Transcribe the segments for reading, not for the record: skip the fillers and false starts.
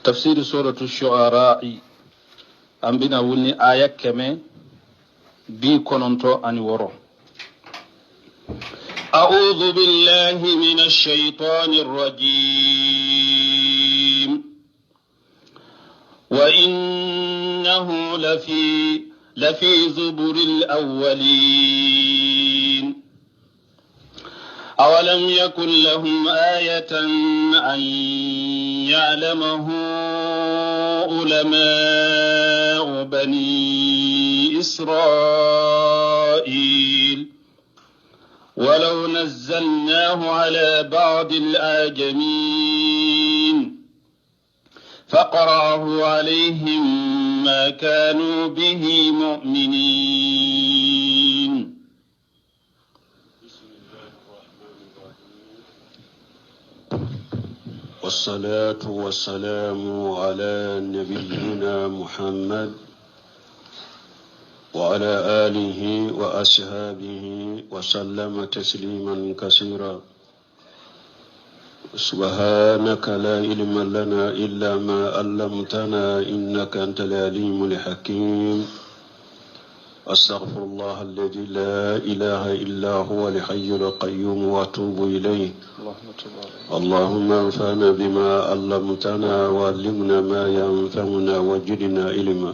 تفسير سورة الشعراء أمبنا ولني آية كمي بي كونونتو أني ورو. أعوذ بالله من الشيطان الرجيم. وإنه لفي زبر الأولين. أولم يكن لهم آية أن يعلمه علماء بني إسرائيل ولو نزلناه على بعض الأعجمين فقرأه عليهم ما كانوا به مؤمنين. والصلاة والسلام على نبينا محمد وعلى آله وأصحابه وسلم تسليما كثيرا. سبحانك لا علم لنا إلا ما علمتنا إنك أنت العليم الحكيم. أستغفر الله الذي لا إله إلا هو الحي القيوم وأتوب إليه. اللهم انفعنا بما علمتنا وعلمنا ما ينفعنا وزدنا علما.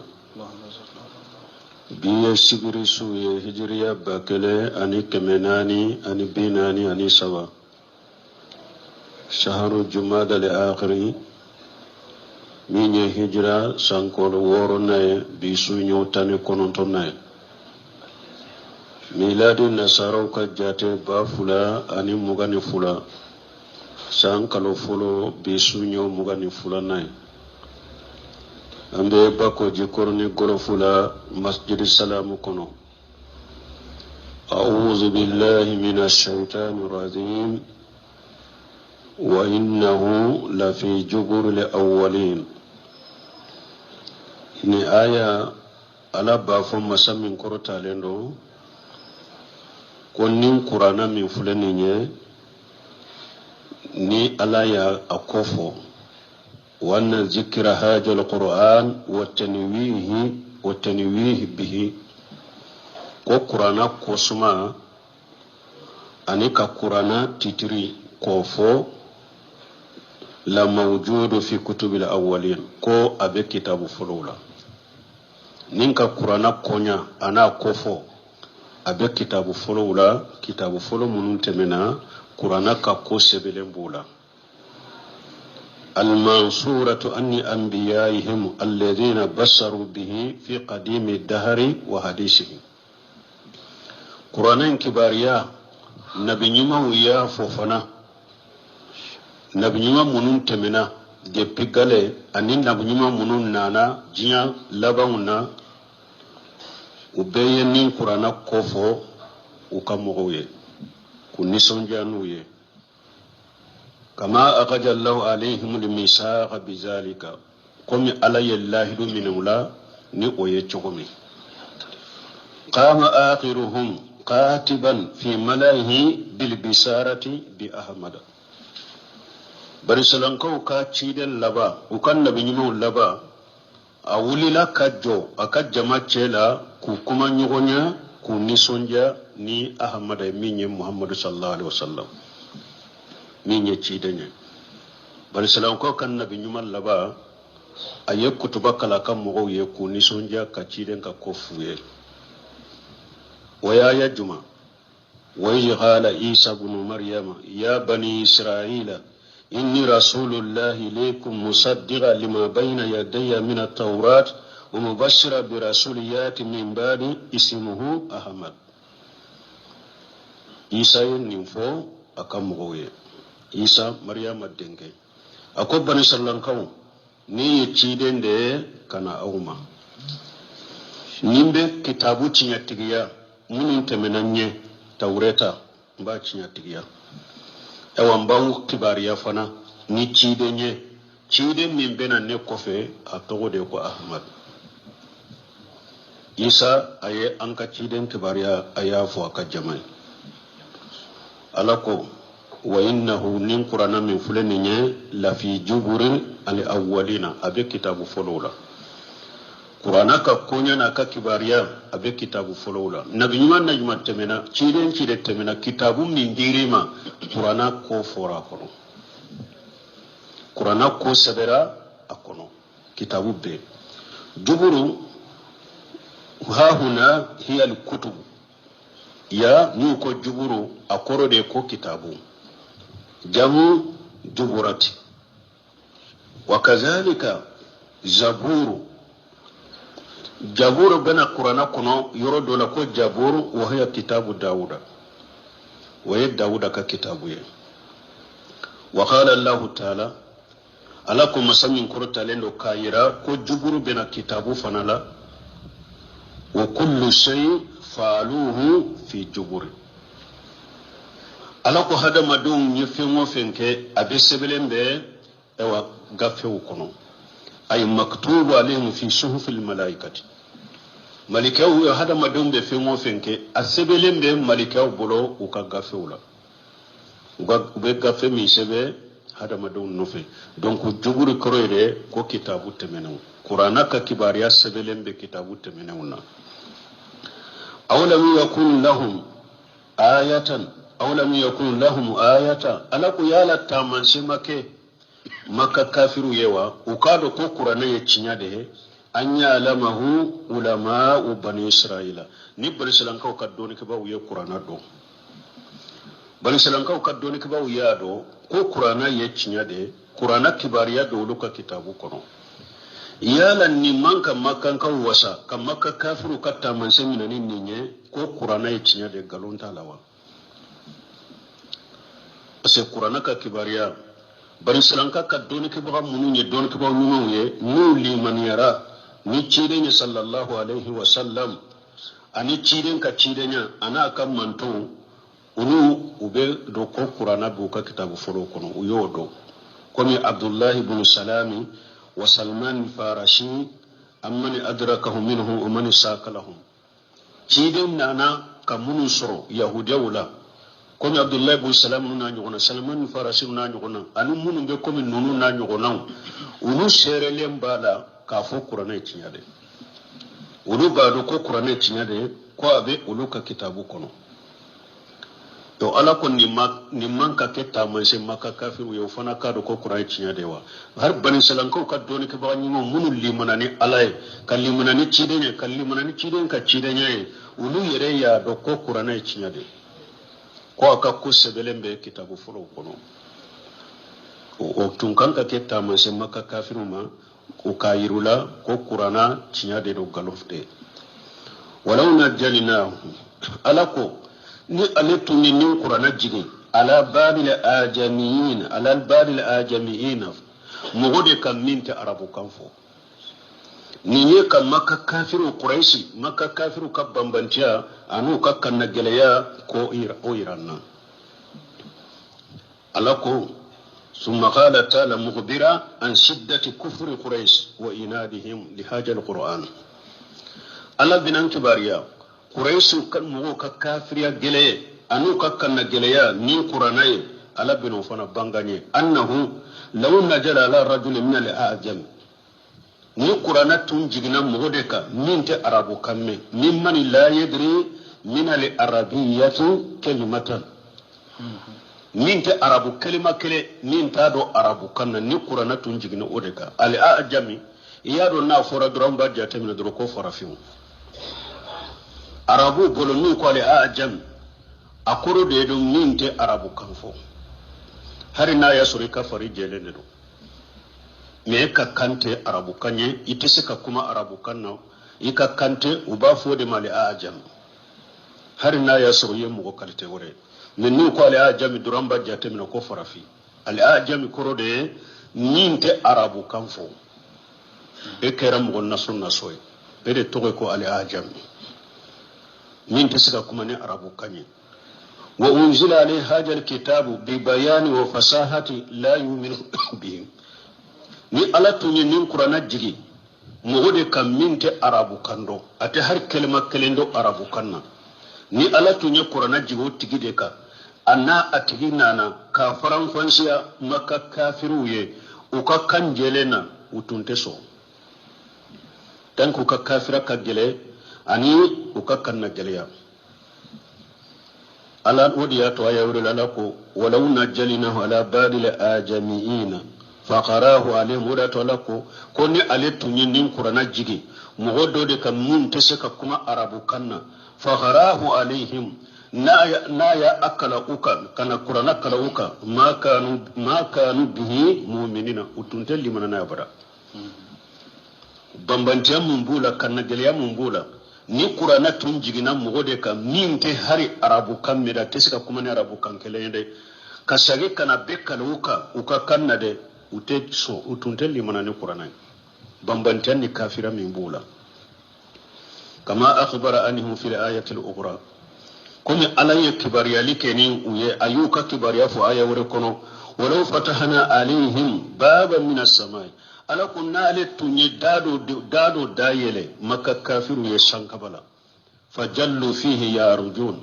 biye sigiri suye hijriya bakele ani kemenani ani binani ani saba shaharu jumada le akhiri minye hijra sankolo woro naye bisu nyotani kononto naye miladi nasaraw ka jate ba fula ani mugani fula sankalo fulo bisu nyo mugani fula naye ambe bako jikorni gorofula masjid salamu kono. أعوذ بالله من الشيطان الرجيم وإنه لفي جبر الأولين. ni aya ala ba fo masamin korota lendo konnin qur'ana min fulani nye ni ala ya akofo وأن ذكر هذا القرآن والتنويه به قرآن كوسما أنك قرآن تتري كوفو لا موجود في كتب الأولين كو أبي كتاب فلولا نينك قرآن كونيا أنا كوفو أبي كتاب فلولا كتاب فلو منتمنا قرآن كو سبيلن بولا المنصورة أن أنبيائهم الذين بشروا به في قديم الدهر وحديثه. قرآن كباريا نبي نيما ويا فوفنا نبي نيما منون تمنا دي بيغالي أني نبي نيما منون نانا جيا لباونا وبينين قرآن كوفو وكاموغوي كنيسون جانوي كما أخذ الله عليهم الميثاق بذلك قم علي الله من ولا نقوي تشومي. قام آخرهم كاتبا في ملائه بالبشارة بأحمد. برسلنكو كاتشيد اللبا وكان نبينو اللبا أولي لا كجو أكاد جماعة كوكما نيغونيا كونيسونجا ني أحمد ميني محمد صلى الله عليه وسلم. minye chidenya bari salam ko kan nabi nyuman laba aye kutuba kala kan mo ye ku ni sonja ka chiden ka kofuye waya ya juma wa qala isa ibn maryama ya bani israila inni rasulullahi ilaykum musaddiqan lima bayna yadayya min at-taurat wa mubashshiran bi rasuliyatin min ba'di ismuhu ahmad. isa yin fo akan mo ye isa maryama denge ako bani sallankaw ni yeciden de kana awma nimbe kitabu cinyatigiya munun temenanye tawreta mba cinyatigiya ewan bawu kibariya fana ni cidenye ciden min bena ne kofe a togo de ko ahmad. isa aye anka ciden kibariya aya fo aka jamai alako wa innahu nin qur'ana min fulani nye la fi juburin al awwalina abe kitabu folola qur'ana ka konya na ka kibariya abe kitabu folola nabi nyuma na nyuma temena chide temena kitabu min dirima qur'ana ko fora kono qur'ana ko sabera akono kitabu be juburu ha huna hiya al kutub ya nuko juburu akoro de ko kitabu jamu juburati wakazalika jaburu bena qur'ana kono yoro dola ko jaburu wa hiya kitabu dauda wa dauda ka kitabu ye wa qala allah ta'ala alakum masamin kurta lendo kayira ko juburu bena kitabu fanala wa kullu shay fa'aluhu fi juburi alako hada madum nyefengo fenke abesebelembe ewa gafewu kono ay maktubu alayhim fi suhufil malaikati malikaw hada madum be fengo fenke asebelembe malikaw bolo uka gafewula be gafe mi sebe hada madum nofe donc juburi kroire ko kitabu temenu qur'ana ka kibariya sebelembe kitabu temenuna awlam yakun lahum ayatan awlam yakun lahum ayata alaku yala tamansi make maka kafiru yewa ukado ko qur'ana ye cinya de anya lamahu ulama bani israila ni bani salanka ka doni ke bawo ye qur'ana do bani salanka ka doni ke bawo ya do ko qur'ana ye cinya de qur'ana kibariya do luka kitabu kono yala ni manka makan ka wasa kan maka kafiru ka tamansi minani ninye ko qur'ana ye cinya de galonta lawa ase qur'ana ka kibariya bari salanka ka doni ke ba mununye doni ke ba mununye nu liman yara ni ciden sallallahu alaihi wasallam ani ciden ka cidenya ana kan manto unu ube do ko qur'ana bu ka kitabu foro kono uyodo komi abdullah ibn salami wa salman farashi amman adrakahu minhu wa man sakalahum ciden nana ka munun soro yahudawla komi abdullah ibn salam nuna nyogona salman farasi nuna nyogona anu munu be komi nunu na nyogona unu serele mbala ka fo qur'ana tinyade unu ba do ko qur'ana tinyade ko abe ulu ka kitabu kono to ala ko ni man ka ketta man se maka kafiru yo fana ka do ko qur'ana tinyade wa har bani salam ko ka doni ke ba nyimo munu limanani alay kallimanani cidenya kallimanani ciden ka cidenya ulu yere ya do ko qur'ana tinyade ko aka kusebelembe kitabu folo kono o tunkanka ketta man se maka kafiru ma ko kayirula ko qur'ana tinyade do galofte walau najalina alako ni aletu ni qur'ana jigi ala babil ajamiin mugode kam minta arabu kanfo ni ye kam maka kafiru quraishi maka kafiru ka bambantiya anu ka kanna geleya ko iranna alako summa qala ta'ala mukhbira an shiddati kufri quraish wa inadihim li haja alquran ala binan kibariya quraish kan mugo ka kafiriya gele anu ka kanna geleya ni qur'anai ala binu fana banganye annahu law najala ala rajul min al-ajam ni qur'ana tun jigina mugodeka minte arabu kamme mimman la yadri min al-arabiyyati kalimatan minte arabu kalima kele minta do arabu kanna ni qur'ana tun jigina odeka al-ajami iyado na fora dramba jata min do ko fora fiu arabu bolo ni ko al-ajam akoro de do minte arabu kanfo hari na ya suri kafari jelene do me ka kante arabu kanye itese ka kuma arabu kanna ika kante uba fode mali ajam har na ya soye mu ko kalte wore min ni ko ali ajam duramba jate min ko farafi ali ajam korode ninte arabu kanfo e keram go nasunna soy bede togo ko ali ajam ninte sika kuma ne arabu kanye wa unzila alayhi hadha alkitabu bi bayani wa fasahati la yu'minu bihim ni ala tunye nin qur'ana jigi mugode kam minte arabu kando ate har kelma kelendo arabu kanna ni ala tunye qur'ana jigo tigide ka anna atigina na kafaran fansiya maka kafiru ye uka kan jelena utunte so dan ku ka kafira ka gele ani uka kan na geleya ala wadiya to ya wuri lalako walau najalinahu ala badil ajamiina faqarahu alayhim wadatu lako konni aletunyi nin qur'ana jigi mugodo de kam mun teseka kuma arabu kanna faqarahu alayhim na ya akala uka kana qur'ana kala uka ma kanu bihi mu'minina utunte limana na bara bambantiya mumbula kanna geliya mumbula ni qur'ana tun jigina mugode ka min te hari arabu kan meda teseka kuma ne arabu kan kelende kasage kana bekala uka kanna de ute so utunte limana ni qur'ana bambantiya ni kafira mumbula kama akhbara anhu fil ayati al-ukhra kuni alaya kibariya likeni uye ayuka kibariya fu aya wure kono walau fatahna alaihim baban min as-samai ala kunna tunye dado dayele makka kafiru ye shankabala fajallu fihi yarujun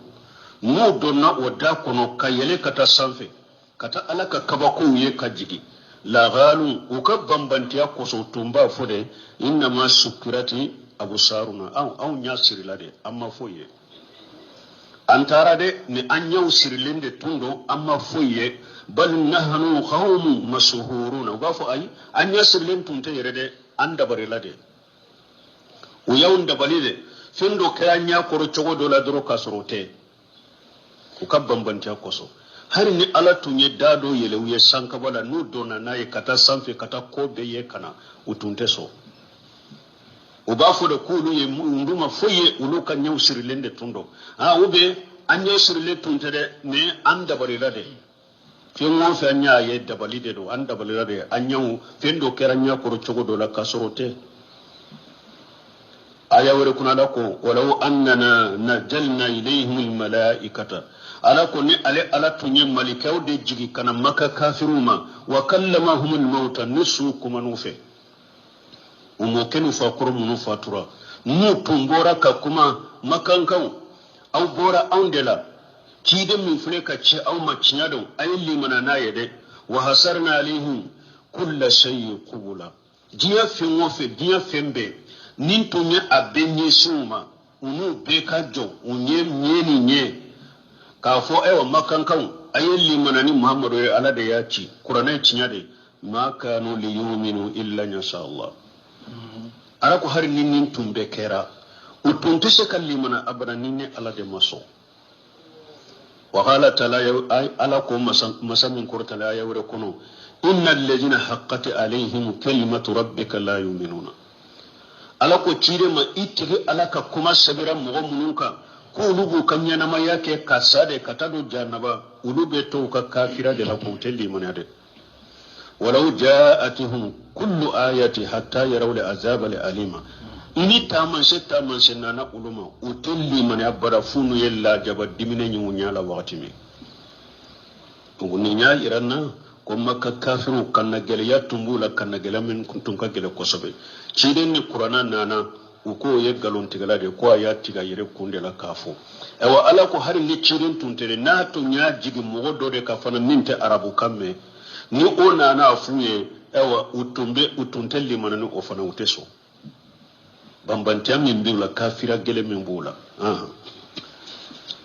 no donna wada kono kayele kata sanfe kata alaka kabako ye kajigi la ghalu uka bambantiya koso tumba fode inna ma sukirati abusaruna aw nyasiri lade amma foye antara de ni anyau sirilinde tundo amma foye bal nahnu qawmun mashhuruna gafo ay anya sirilin tunte yerede anda barilade o yawnda balide findo kanya koro chogo dola dro kasrote ko kabambanti akoso hari ni ala tunye dado yele wiye sanka bala nu dona naye kata sanfe kata kobe ye kana utunte so ubafo de kulu ye nduma foye uluka nyaw sirilende tundo ube anya sirile tuntere ne anda barilade fiyon fe anya ye dabalide do anda barilade anyaw fendo keranya ko chogo do la kasorote aya wore kunala ko walau annana najalna ilayhim almalaikata ala ko ni ala tunye malikaw de jigi kana maka kafiruma wa kallamahum almauta nusu kuma nufe umokenu fa kurumunu fatura mu tumbora ka kuma makankan au bora aundela kide min fule ka ce au macinya da ayin limana na yade wa hasarna alaihim kullu shay'in qubula diya fin wofe diya fembe nin tunya abenye suma unu be ka jo unye nyeni nye ka fo ewa makankan ayin limana ni muhammadu ya ala da ya ci qur'ani cinya de ma kanu liyuminu illa insha Allah ara ko hari nin tumbe kera utunte se kallimana abana ninne ala de maso wa qala ta'ala ala ko masamin kurtala ya wure kono innal ladina haqqat alaihim kalimatu rabbika la yu'minuna ala ko cire ma itigi ala ka kuma sabira mugo mununka ko lugu kanyana ma yake kasade katado jannaba ulube to ka kafira de la ko tellimana de ولو جاءتهم كل آية حتى يروا العذاب الأليم ini taman senana uluma utelli man abara funu yella jaba dimine nyu nyala wakati mi nguni nya iranna ko makka kafiru kanna gele ya tumbula kanna gele men kuntun ka gele kosobe ciden ni qur'ana nana uko ye galon tigala de ko ya tiga yere kunde la kafo e wa ala ko hari ni ciden tuntere na to nya jigi mo do de ka fana ninte arabu kamme ni ona na fuye ewa utunte limana ni ofana uteso bambantiya min biula kafira gele min bula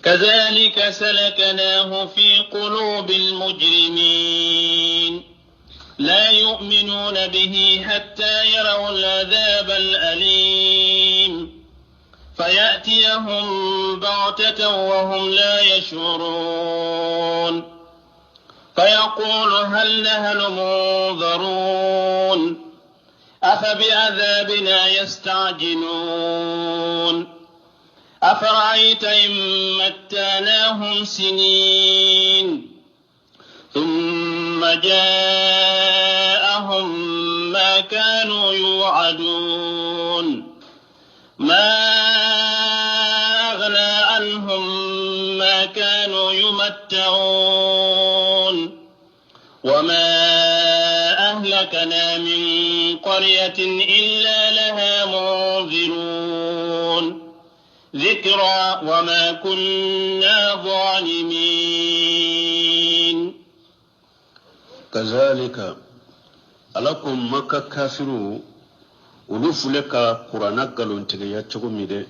كذلك سلكناه في قلوب المجرمين لا يؤمنون به حتى يروا العذاب الأليم فيأتيهم بغتة وهم لا يشعرون فيقول هل نحن منظرون أفبعذابنا يستعجلون أفرأيت إن متعناهم سنين ثم جاءهم ما كانوا يوعدون ما أغنى عنهم ما كانوا يمتعون وما أهلكنا من قرية إلا لها منذرون ذكرى وما كنا ظالمين kazalika alakum maka kafiru ulu fule ka qur'ana galon tige ya cogo mide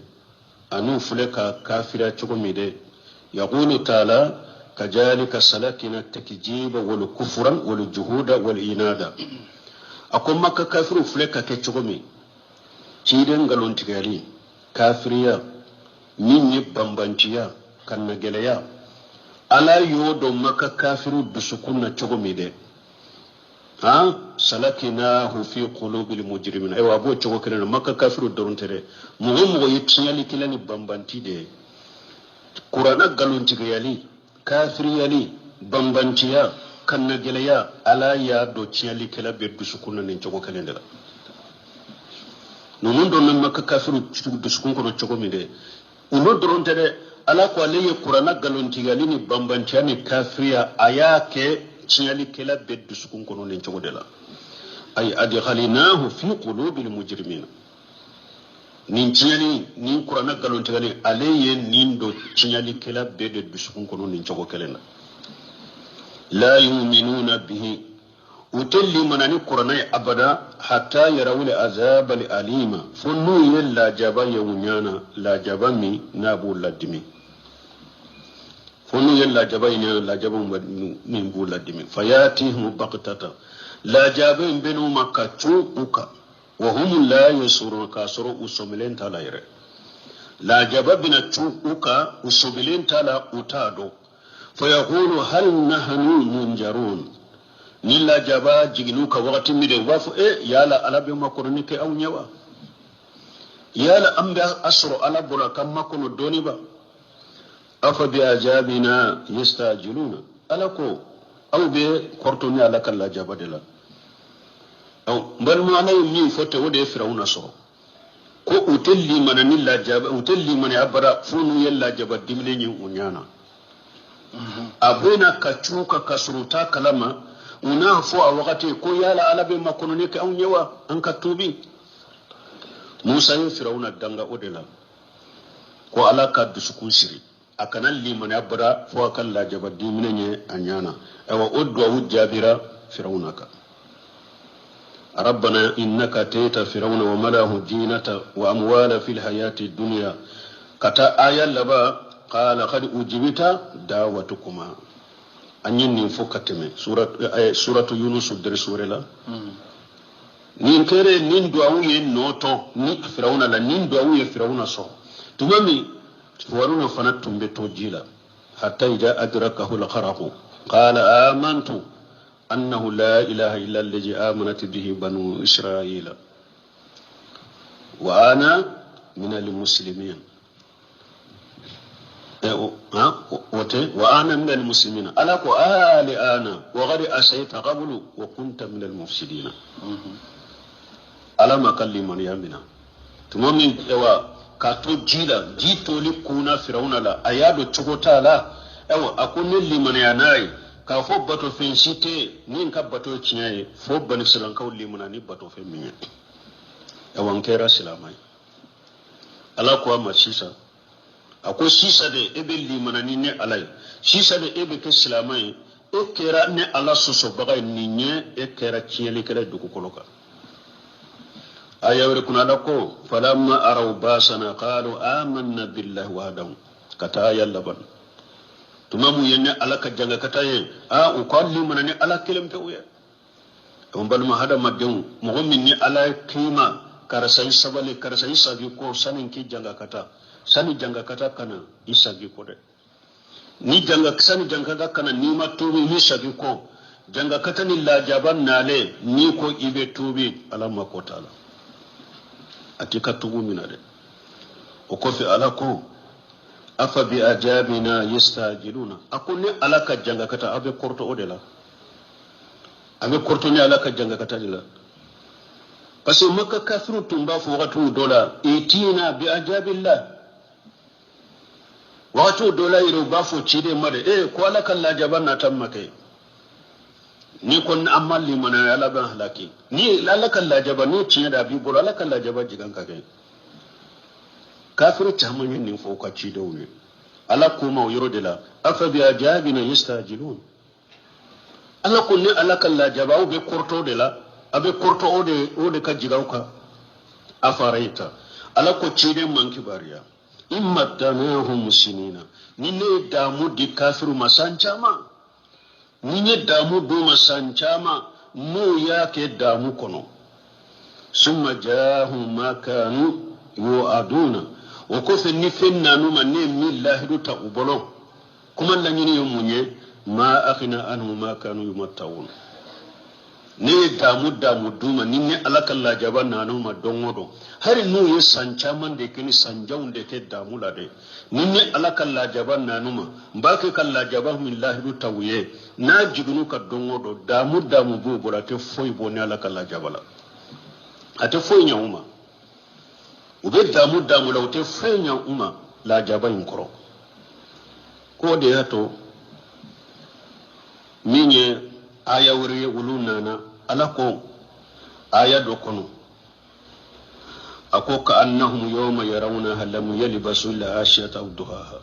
anu fule ka kafira cogo mide yaqulu ta'ala kazalika salakina takjiba wal kufran wal juhuda wal inada akum maka kafiru fule ka ke cogo mi ciden galon tige ali kafiriya min yi bambanciya kan na geleya ala yodo maka kafiru dusukunna cogo mide ha salakinahu fi qulubil mujrimin aywa bo cogo kene maka kafiru doruntere mugo yitsiyali kilani bambanti de qur'ana galon tigayali kafiriyali bambantiya kanna geleya ala ya do ciyali kala be dusukunna nen cogo kene de no non don maka kafiru dusukun ko cogo mi de uno doruntere ala ko aleye qur'ana galon tigali ni bambantiya ni kafiriya ayake ciyali kela beddu sukun kono nen cogo de la ay adkhalinahu fi qulubil mujrimin nin ciyali nin qur'ana galon tigani aleye nin do ciyali kela beddu sukun kono nen cogo kelena la yu'minuna bihi utalli manani qur'ana abada hatta yarawul azab al alima funnu yalla jaba yawnyana la jabami nabu ladimi fonu yalla jabayna la jabum min bula dimi fayatihum baqtata la jabin binu makatu uka wa hum la yasurun kasuru usumilen talayre la jababina uka usumilen tala utado fayaqulu hal nahnu munjarun nilla jaba jignuka waqti mide wafu yala alabe makorni ke awnyawa yala amba asru ala bula kam makono doni ba afa bi ajabina yastajiluna alako aw be kortoni ala kala jabadela aw bal ma lay ni fote wode firawna so ko utelli manani la jaba utelli mani abara funu yalla jabad dimle nyi unyana abuna kachuka kasuruta kalama una fo a wakati ko yala ala be makono ne ka awnyewa an katubi musa yin firawna danga odela ko ala ka dusukun siri akanan limani abara fo akan la jabaddi minenye anyana awa udwa wujabira firaunaka rabbana innaka tayta firauna wa malahu dinata wa amwala fil hayati dunya kata ayal laba qala qad ujibita dawatukuma anyin ni fokateme suratu yunus der surela nin kere nin duawu ye noto ni firauna la nin duawu ye firauna so tumami waruna fanattum be tojila hatta ida adrakahu al-gharq qala amantu annahu la ilaha illa alladhi amanat bihi banu israila wa ana min al-muslimin wa ana min al-muslimin ala ko ali ana wa qad asayta qablu wa kunta min al-mufsidin ala makalliman yamina tumami ewa kato jila jitoli kuna firauna la ayado chokota la ewa akune limane yanayi ka fo bato fen site nin ka bato chinyaye fo bani silan ka limana ni bato fen minya ewa nkera silamai ala ko ma sisa ako sisa de ebe limana ni ne alai sisa de ebe ke silamai e kera ne ala soso baga ninye e kera chinyeli kera duku koloka ayawre kuna dako falamma araw basana qalu amanna billahi wahdahu kata yallaban tumamu yenne alaka janga kata ye ukalli manani ala kelempe uya on balma hada madden mo minni ala kima karasai sabale karasai sabi ko sanin ki janga kata sani janga kata kana isabi ko de ni janga sani janga kata kana ni matubi ni sabi ko janga kata ni la jaban nale ni ko ibe tubi alamma ko taala atika tubu minade o kofi alako afa bi ajabina yastajiluna akunni alaka janga kata abe korto odela abe korto ni alaka janga kata dila parce que makka kafiru tumba fo watu dola itina bi ajabillah watu dola iro ba fo chide made ko alaka la jabanna tammake ni kon amal limana ala ban halaki ni lalaka la jabani tinya da bi bolo alaka la jaba jigan ka kai kafiru tamanyin nin fo ka ci daune ala kuma yoro de la afa bi ajabina yastajilun ala ko ne ala kala jaba be korto de la abe korto ode ka jigauka afaraita ala ko cide manki bariya imma tanahum sinina ni ne damu di kafiru masanchama ni ne damu do masanchama no yake damu kono summa jahum ma kanu yu'aduna wa kofe ni fenna numa ne millahi do ta ubolo kuma la nyini yomunye ma akhina anhu ma kanu yumattawun ne damu duma ni ne alakalla jaban na numa dongodo hari no ye sancha man de kini sanjaun de ke damu la de ni ne alakalla jaban na numa mbake kalla jaban millahi do tawye na jigunu ka dongodo damu bu borate foy boni alakalla jabala ate foy nyauma ube damu la ute foy nyauma la jaban koro ko de yato minye aya wuri wulunana alako aya dokono ako ka annahum yawma yarawna halam yalbasu illa ashiyata awduha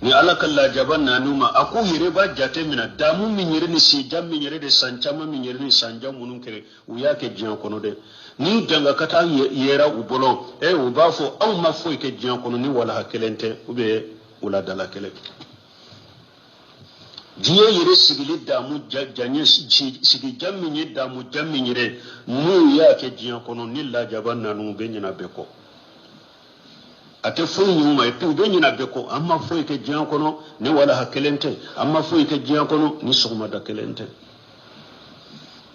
ni alaka la jabanna numa ako hire ba jate mina damu minyire ni si jam minyire de sanchama minyire ni sanja munun kere uyake jian kono de ni danga kata yera ubolo ubafo aw mafo ke jian kono ni wala hakelente ube wala dala kele jiye yire sigili damu janye sigi jammi damu jammi nyire nu ya ke jiyan kono ni la jabanna nu benyina beko ate fo nyuma epi benyina beko amma fo ke jiyan kono ni wala hakelente amma fo ke jiyan kono ni sugma da kelente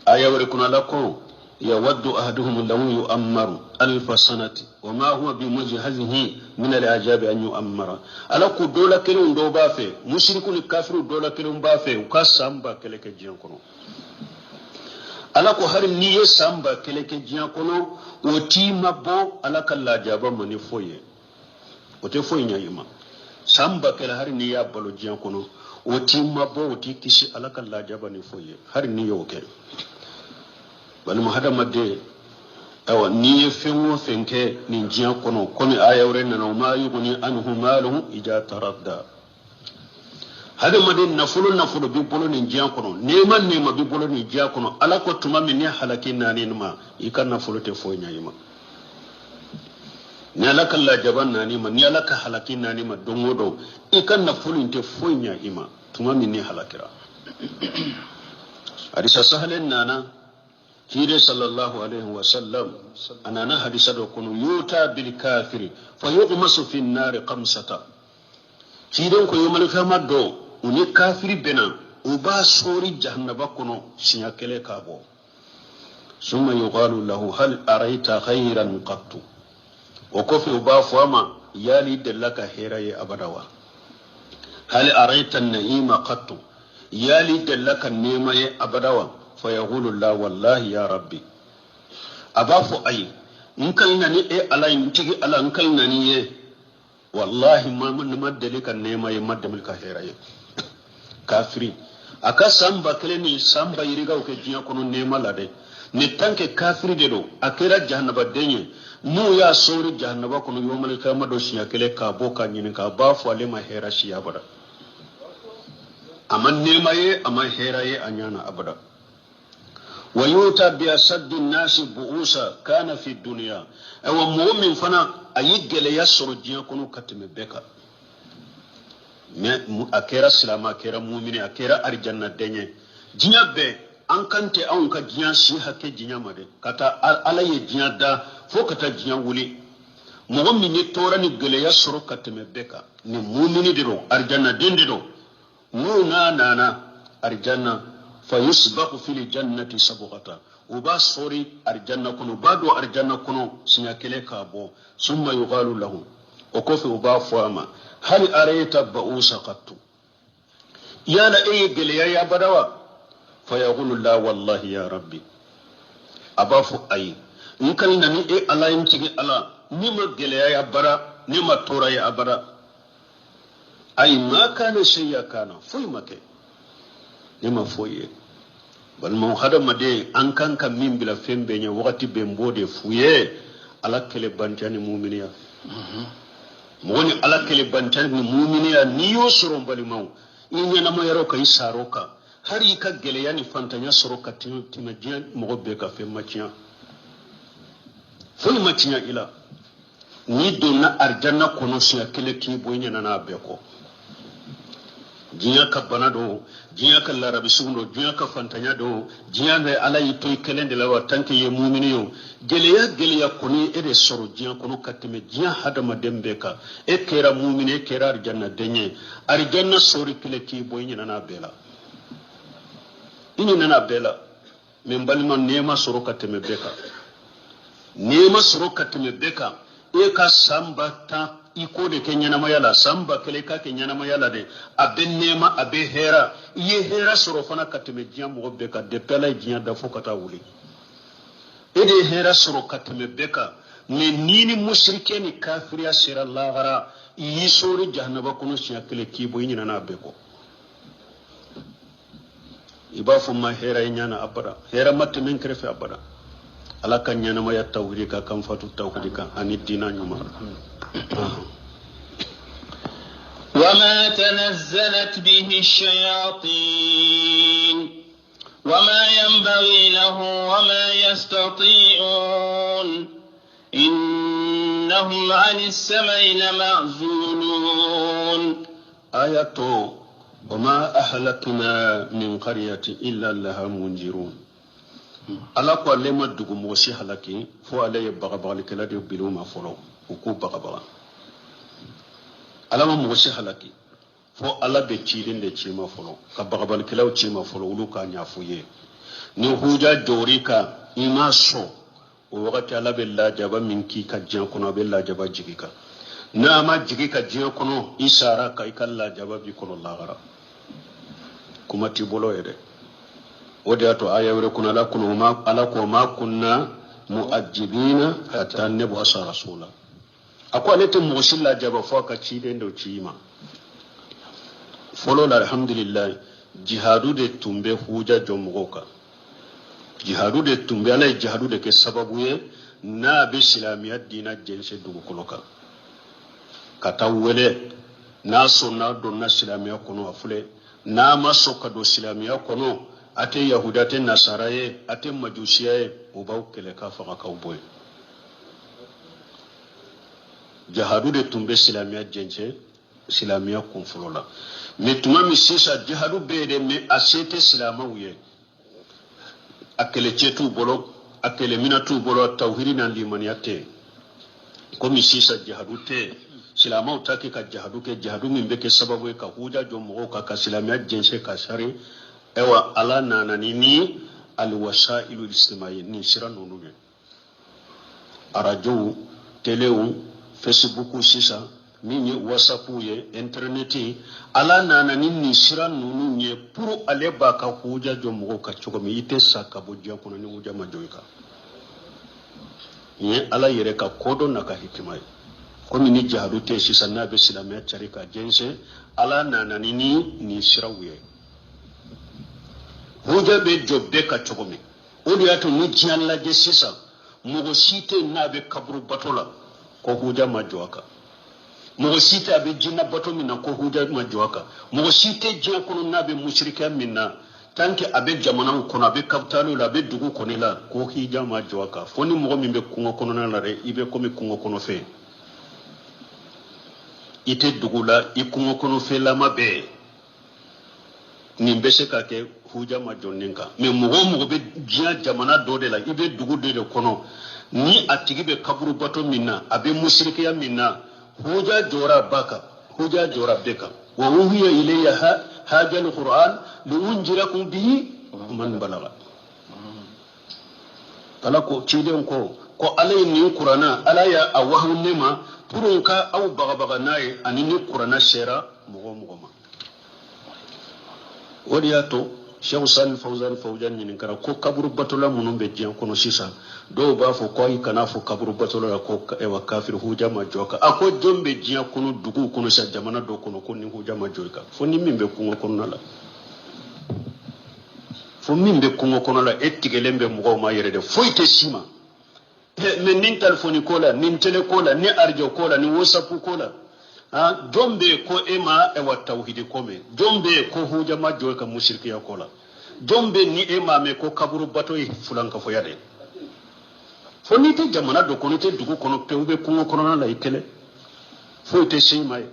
aya wore kuna lako يود أحدهم لو يؤمر ألف سنة وما هو بمجهزه من العجاب أن يؤمر ألا كدولا كلون دو بافي مشركون الكافر دولا كلون بافي وكاسامبا كلك جيان كونو ألا كهر نية سامبا كلك جيان كونو وتيما بو ألا كلا جابا مني فوي وتفوي نيما سامبا كلا هر نية بلو جيان كونو وتيما بو وتيكيشي ألا كلا جابا نفوي هر نية وكي bal muhammad de awa ni fenwo fenke ni jiya kono komi ayawre nana ma yuguni anhu maluhu ija taradda hada madin nafulu bi bolo ni jiya kono nema bi bolo ni jiya kono ala ko tuma min ne halakin nani ma ikan nafulu te fo nyayima ni ala kala jaban nani ma ni ala ka halakin nani ma dongodo ikan nafulu te fo nyayima tuma min ne halakira hadisa sahalen nana kire sallallahu alaihi wasallam anana hadisa do kunu yuta bil kafiri fa yuqmasu fi an-nar qamsata kire ko yomal fama do uni kafiri bena uba sori jahannaba kuno sinya kele kabo summa yuqalu lahu hal araita khayran qattu wa kofi uba fama yali dallaka heraye abadawa hal araita an-na'ima qattu yali dallaka nemaye abadawa فيقول الله والله يا ربي أبافو أي نكلنني على نتيجي على نكلنني والله ما من مدلك النعمة يمد ملك هيراي كافري أكا سامبا كلني سامبا يريغا وكجيا كونو نعمة لدي نتانك كافري دلو أكيرا جهنم الدنيا نو يا سوري جهنم كونو يوم القيامة دوشيا كله كابو كانيني كابافو على ما هيرا شيا بدا أما نعمة أما هيراي أنيانا أبدا ويوتا بأسد الناس بؤوسا كان في الدنيا أو مؤمن فنا أيجل يسر جيكونو كتم بكا أكيرا سلام أكيرا مؤمن أكيرا أرجانا دنيا جيا بي أنكنت أونك جيا شيها كي جيا مدي كتا على جيا دا فوكتا جيا ولي مؤمن يتورا نجل يسر كتم بكا نمؤمن درو أرجانا دين درو نونا نانا أرجانا فيسبق في الجنة سبغة وباصوري الجنة كنو بادو الجنة كنو سنكلك أبو ثم يقال له وكفي وبافواما هل أريت بؤوس قط يا لأي قليا يا بدوا فيقول الله والله يا ربي أبافو أي نكال نمي إيه الله يمتغي الله نما قليا يا برا نما تورا يا برا أي ما كان شيء كان فوي مكي نما فوي bal mo hada made an kanka min bila fembe nya wakati bembode fuye ala kele bantani mu'miniya mo woni ala kele bantani mu'miniya ni yosoro bali maw inya na mo yaro kay saroka hari ka geleya ni fantanya soro ka tima jiya mogo be ka fe maciya fo maciya ila ni donna arjanna kono siya kele ki boynya na be ko jiya ka bana do jiya ka larabi sundo jiya ka fantanya do jiya ne ala yito kelen de lawa tanke ye mu'mini yo geleya koni ede soro jiya kono katime jiya hadama dembe ka e kera mu'mini e kera arjanna denye arjanna sori kele ki boynya na bela ini nana bela men balima nema soro katime beka nema soro katime beka e ka samba ta iko de ke nyana mayala samba kele ka ke nyana mayala de abe nema abe hera ye hera soro fana katime jiya mo beka de pela jiya da fokata wuli e de hera soro katime beka me nini mushrike ni kafiriya sira lahara yi sori jahannaba kuno siya kele kibo yi nana beko iba fuma hera nyana abada hera matte men krefe abada ala kan nyana ma ya tawhid ka kan fatu tawhid ka ani dina nyuma وما تنزلت به الشياطين وما ينبغي له وما يستطيعون إنهم عن السمع لمعزولون آية وما أهلكنا من قرية إلا لها منذرون ala ko le ma dugu mo si halaki fo ale ye bagabali kala de bilu ma folo ko bagabala ala ma mo si halaki fo ala be cilin de ci ma folo ka bagabali kala ci ma folo ulu ka nya fuye ni huja dorika ima so o wakati ala be la jaba min ki ka jan kono be la jaba jigika na ma jigika jan kono isara ka ikalla jaba bi kono lagara kuma ti bolo yede wodi ato ayawre kuna la kuno ma ala ko ma kunna muajibina hatta nabu asa rasula akwa lete musilla jaba fo ka ci de ndo cima folo la alhamdulillah jihadu de tumbe huja jomugoka jihadu de tumbe ala jihadu de ke sababu ye na be islamiyya dina jense dugu koloka kata wele na sunna do na islamiyya kono afule na masoka do islamiyya kono ate yahudate nasaraye ate majusiye ubaw kele ka faka ka boy jihadu de tumbe islamiyya jense islamiyya konfulola metuma mi sisa jihadu bede me asete islamawiye akele chetu bolo akele minatu bolo tawhiri na limaniyate ko mi sisa jihadu te silama utaki ka jihadu ke jihadu min beke sababu ka huja jomo ka islamiyya jense ka shari ewa ala nana ni alwasailu ijtimai ni siran nunu arajo teleu facebook sisa minye whatsapp ye internet ala nana ni siran nunu nye puru ale ba ka huja jomo ka chokomi ite saka bojja kuna ni huja majoika ye ala yere ka kodo na ka hikimai komi ni jihadu te sisa na be islamiyya charika jense ala nana ni sirawye huja be jobbe ka chogomi odi ato ni jialla je sisa mugo site na be kabru batola ko huja majoaka mugo site abe jinna bato minna ko huja majoaka mugo site jina kono na be mushrika minna tanke abe jamana kono abe kaptalo la be dugu kono la ko hija majoaka foni mugo mimbe kungo kono na re ibe komi kungo kono fe ite dugu la ikungo kono fe la mabe ni mbese ka ke huja majonninka me mugo be jiya jamana do de la ibe dugu de kono ni atigi be kaburu bato minna abe mushrikiya minna huja jora baka huja jora beka wa uhiya ilayya hadha alquran liunjirakum bihi man balagha kala ko ciden ko alay ni qur'ana ala ya awahu nema purunka aw baga nayi anini qur'ana shera mugo ma wadiyato Sheikh Salih Fawzan ni kara ko kaburu batola munun be jiyan kono sisa do ba fo ko kana fo kaburu batola ko ewa kafir huja ma joka ako jombe jiyan kono dugu kono sa jamana do kono ko ni huja ma joka fo ni mimbe kungo kono la fo mimbe kungo kono la ettigelembe mugo ma yere de fo ite sima men nin telefoni kola nin tele kola ni arjo kola ni whatsapp kola jombe ko ema e wa tawhidi kome jombe ko huja majjo ka mushriki ya kola jombe ni ema me ko kaburu bato yi fulanka fo yade foni te jamana do kono te dugu kono pewbe kungo kono na la ikele fo te shimay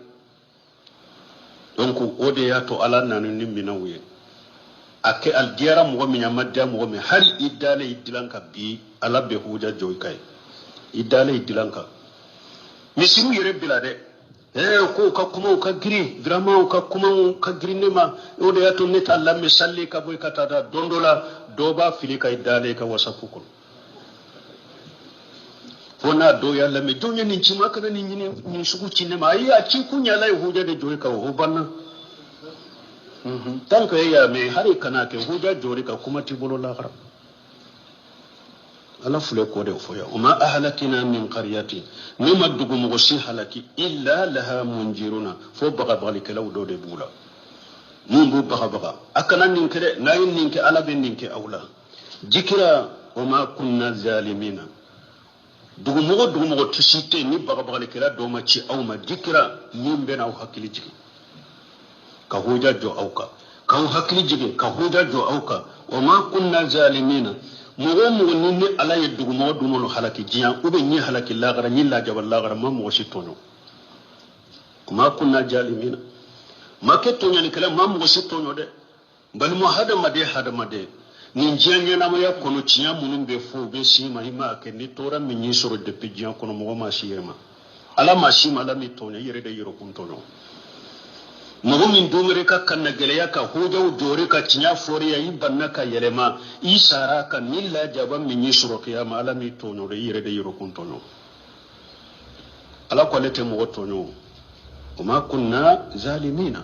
donc ode ya to ala nanu nimmina wuye ake aldiara mo mi nyamadda mo mi hari idale idilanka bi ala be huja joy kay idale idilanka misiru yere bilade ko ka kuma ka giri vraiment ka kuma ka giri ne ma ode ya to ne ta Allah me salli ka boy ka tada dondola doba fili ka idale ka wasapukul fona do ya la me jonya ni cima kana ni sugu cinne ma yi a ci kunya lai huja de joy ka ho banna tanka ya me hari kana ke huja jori ka kuma tibolo la khara ala fule ko de foya uma ahlakina min qaryati nima dugu mo si halaki illa laha munjiruna fo baga balika law do de bula mumbu baga akana nin kede nayin nin ke ala ben nin ke awla jikira wama kunna zalimina dugu mo tusite ni baga balika do ma ci awma jikira nimbe na hakili jiki ka huja jo auka ka hakili jige ka huja jo auka wama kunna zalimina mugo ni ala ye dugumo dumolo halaki jiyan ube ni halaki lagara ni la jabal lagara ma mo shitono kuma kunna zalimina make tonya ni kala ma mo shitono de bal mo hadama de ni jiyan na mo ya kono ciya munun be fo be sima hima ke ni tora min ni soro de pijiyan kono mo ma shiyema ala ma shima ala mi tonya yere de yero kun tono mugo min dumere ka kanna geleya ka hojaw jore ka cinya foriya yi banna ka yelema isara ka milla jaban min yisro kiyama ala mi tono de yire de yiro kun tono ala ko lete mo tono kuma kunna zalimina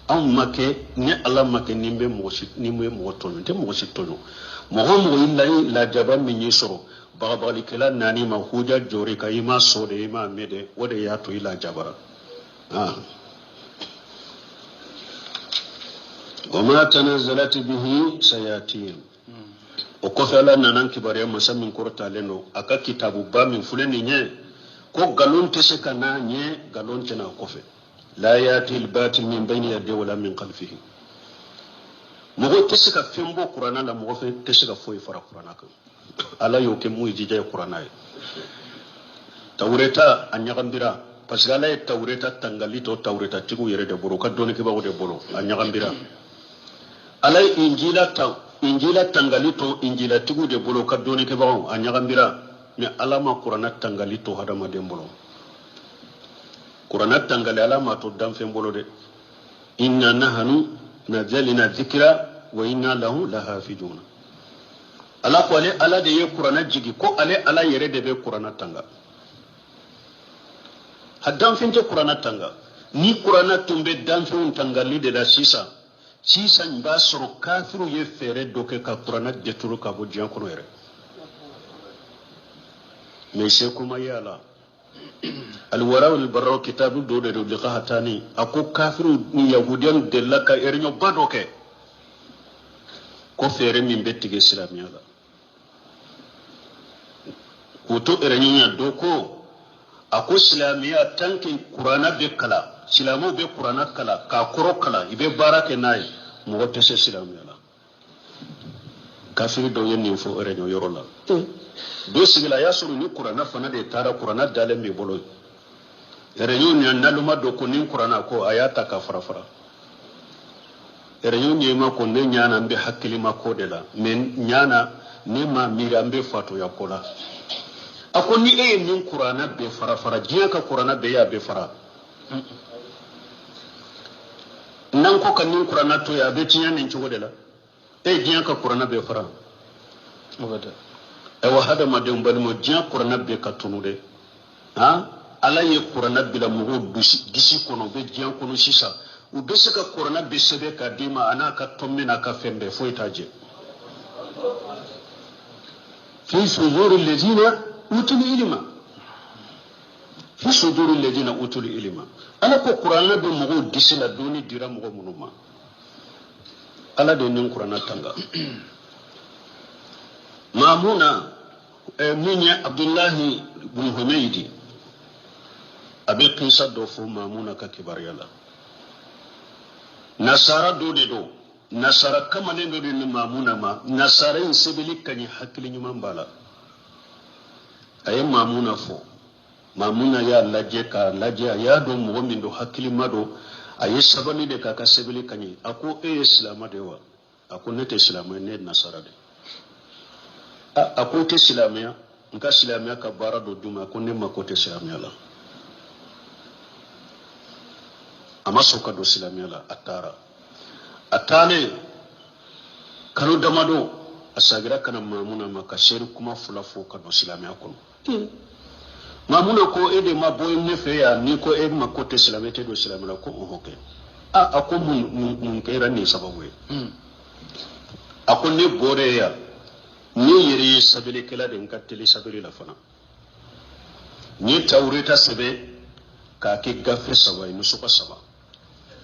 am make ni ala make nimbe mo tono te mo tono mo illa la jaban min yisro babali kala nani ma hoja jore ka ima so de ima mede wode ya to ila jabara وما تنزلت به سياتين وكفلا نانان كبار يوم سمين كورتا لنو اكا كتاب با من فلني ني كو غالون تسكنا ني غالون تنا كوفه لا ياتي الباطل من بين يديه ولا من خلفه مغو تسكا فيمبو قرانا لا مغو تسكا فوي فرا قرانا ala yoke mu jije qur'ana tawreta anyagambira parce que ala tawreta tangalito tawreta tigu yere de boro ka doni ke bawo de bolo anyagambira ala injila tangalito injila tigu de bolo ka doni ke bawo anyagambira me alama qur'ana tangalito hadama de bolo qur'ana tangali alama to dan fe bolo de inna nahnu nazzalna dhikra wa inna lahu lahafizun ala ko ale ala de ye qur'ana jigi ko ale ala yere de be qur'ana tanga hadan finte qur'ana tanga ni qur'ana tumbe dan fun tangali de la sisa ba soro kafiru ye fere doke ka qur'ana de turu ka bo jian kono yere mais c'est kuma yala al wara wal barra kitabu do de liqahatani ako kafiru ni yahudiyan de la ka ernyo badoke ko fere min bettige islamiya la ko to ernyo doko ako islamiya tanke qur'ana be kala islamu be qur'ana kala ka koro kala ibe barake nay mo wote se islamiya la kafiru do yenni fo ernyo yorola do sigila ya suru ni qur'ana fana de tara qur'ana dale me bolo ernyo ni annaluma do ko ni qur'ana ko ayata ka farafara ernyo ni ma ko ne nyana mbe hakkili ma ko de la men nyana ne ma mira mbe fato ya kola ako ni min qur'ana be farafara jiya ka qur'ana be ya be fara nan ko kan ni qur'ana to ya be tinya nin cigo de la jiya ka qur'ana be fara wada wa hada ma de mbal mo jiya qur'ana be ka tunu de ala ye qur'ana be la mo disi kono be jiya kono sisa u be se ka qur'ana be sebe ka dima ana ka tommina ka fembe fo itaje fi suzurul ladina utul ilma fi sudurul ladina utul ilma ala ko qur'ana be mo disi la doni dira mo munuma ala de nin qur'ana tanga mamuna minya abdullahi ibn humaydi abe qisa do fo mamuna ka kibariyala nasara do de do nasara kamane do de mamuna ma nasara in sebeli kany hakili nyuma bala ay mamuna fo mamuna ya laje ka laje ya do mo min do hakili mado ay sabani de ka sebeli kany ako islam de wa ako nete islam ne nasara de ako te islamia nka islamia ka bara do duma ko ne makote islamia la amasoka do islamia la atane kanu damado asagira kana mamuna makasheri kuma fulafo ka do islamia ko mamuna ko ede maboy ne fe ya ni ko e makote islamia te do islamia ko hoke ako mun kera ni sababu ako ne bore ya ni yiri sabili kala de ngateli sabili la fana ni tawrita sabe ka ke gafe saba ni suka saba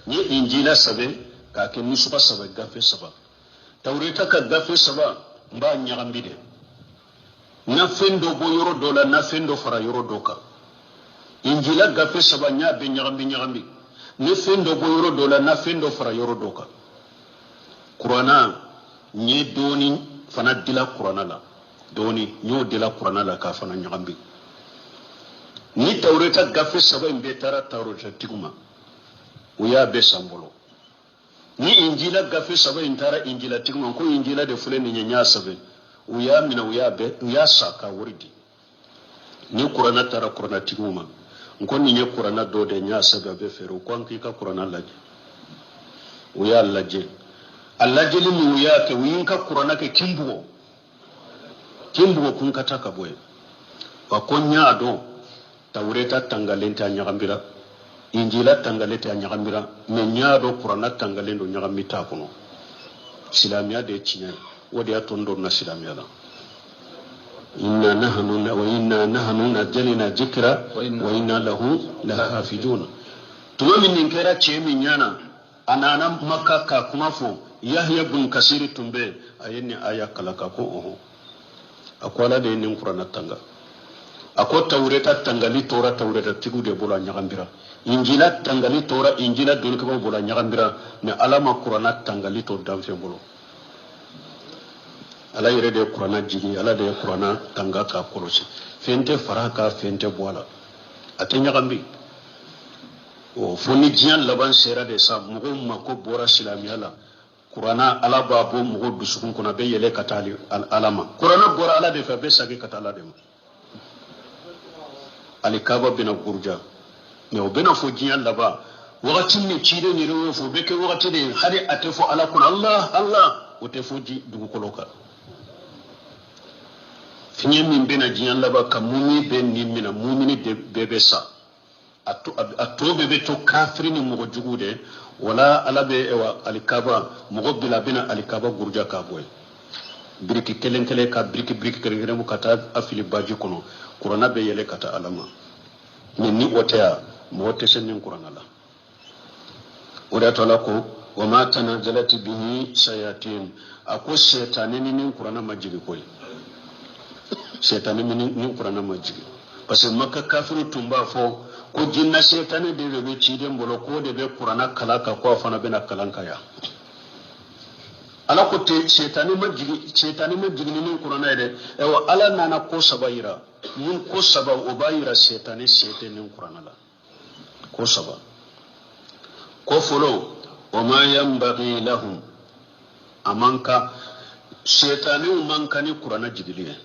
ni injila sabe ka ke ni suka saba gafe saba tawrita ka gafe saba mba nyagambi de na fendo bo yoro dola na fendo fara yoro doka injila gafe saba nya be nyagambi ne fendo bo yoro dola na fendo fara yoro doka qur'ana ni doni fana dila qur'ana la doni nyo dila qur'ana la ka fana nyagambi ni tawreta gafe saba imbe tara tawreta tiguma uya be sambolo ni injila gafe saba intara injila tiguma ko injila de fule ni nya sabe uya mina uya be uya saka wurdi ni qur'ana tara qur'ana tiguma ko ni nya qur'ana do de nya sabe be fero ko an ka qur'ana laje uya laje Allah jeli mu ya ke winka qur'ana ke kimbugo kun kata ka boye wa konya ado tawreta tangalenta nyagambira injila tangaleta nyagambira me nyaado qur'ana tangalendo nyagamita kuno silamiya de cinya wodi atondo na silamiya la inna nahnu najalina dhikra wa inna lahu lahafizun tuma min kera chemi nyana anana makka ka kuma fo yahya bin kasiri tumbe ayeni aya kalaka ko oho akwala de nin qur'ana tanga ako tawreta tangali tora tawreta tigude bola nyagambira injila tangali tora injila dol ko bola nyagambira ne alama qur'ana tangali to damfe bolo ala yere de qur'ana jigi ala de qur'ana tanga ka kolosi fente faraka fente bola ate nyagambi o foni jian laban sera de sa mugo mako bora silamiya la qur'ana ala babo mugo dusukun kuna be yele katali alama qur'ana bora ala de fa be sage katala de ali kaba bina gurja me o bina fo jian laba wakati ni chide ni rewo fo be ke wakati de hadi atefo ala kun Allah o te fo ji dugu koloka finye min bina jian laba kamumi be ni mina mumini de bebe sa ato bebe to kafiri ni mugo jugude wala alabe ewa alikaba mugo bila bina alikaba gurja ka boy briki kelenkele ka briki kere mu kata afili baji kono qur'ana be yele kata alama ni wotea mo wote sen qur'ana la oda tola ko wa ma tanazalat bihi shayatin ako shaytanin ni qur'ana majigi koy shaytanin ni qur'ana majigi parce que makka kafiru tumba fo ko jinna shaytanin de be ciden bolo ko de be qur'ana kalaka ko fana bena kalanka ya ala ko te shaytanin majigi ni qur'ana de e wa ala nana ko sabayira mun ko saba o bayira shaytanin qur'ana la ko saba ko folo o ma yanbaghi lahum amanka shaytanin manka ni qur'ana jigiliye